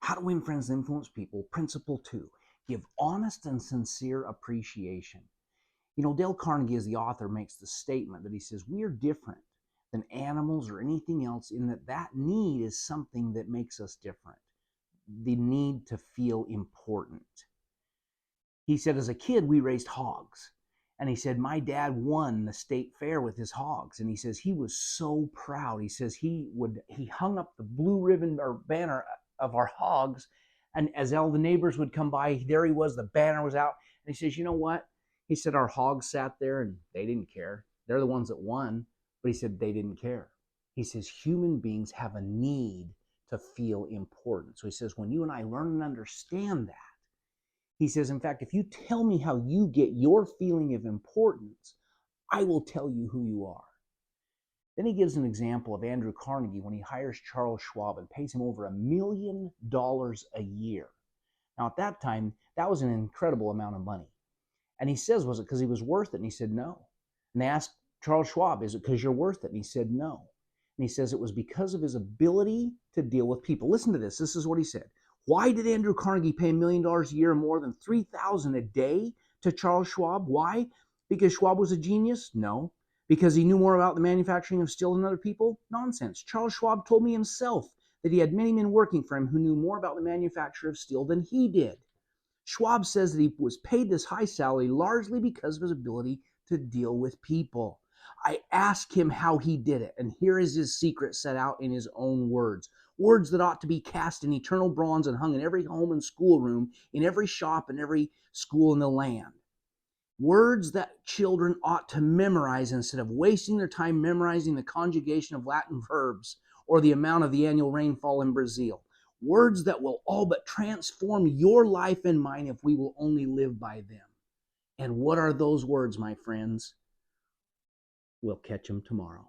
How to Win Friends and Influence People. Principle 2, give honest and sincere appreciation. Dale Carnegie, as the author, makes the statement that he says, we are different than animals or anything else in that need is something that makes us different. The need to feel important. He said, as a kid, we raised hogs. And he said, my dad won the state fair with his hogs. And he says he was so proud. He says he hung up the blue ribbon or banner of our hogs. And as all the neighbors would come by, there he was, the banner was out. And he says, you know what? He said, our hogs sat there and they didn't care. They're the ones that won. But he said, they didn't care. He says, human beings have a need to feel important. So he says, when you and I learn and understand that, he says, in fact, if you tell me how you get your feeling of importance, I will tell you who you are. Then he gives an example of Andrew Carnegie when he hires Charles Schwab and pays him over $1 million a year. Now, at that time, that was an incredible amount of money. And he says, was it because he was worth it? And he said, no. And they asked Charles Schwab, is it because you're worth it? And he said, no. And he says it was because of his ability to deal with people. Listen to this. This is what he said. Why did Andrew Carnegie pay $1 million a year and more than $3,000 a day to Charles Schwab? Why? Because Schwab was a genius? No. Because he knew more about the manufacturing of steel than other people? Nonsense. Charles Schwab told me himself that he had many men working for him who knew more about the manufacture of steel than he did. Schwab says that he was paid this high salary largely because of his ability to deal with people. I asked him how he did it, and here is his secret set out in his own words. Words that ought to be cast in eternal bronze and hung in every home and schoolroom, in every shop and every school in the land. Words that children ought to memorize instead of wasting their time memorizing the conjugation of Latin verbs or the amount of the annual rainfall in Brazil. Words that will all but transform your life and mine if we will only live by them. And what are those words, my friends? We'll catch them tomorrow.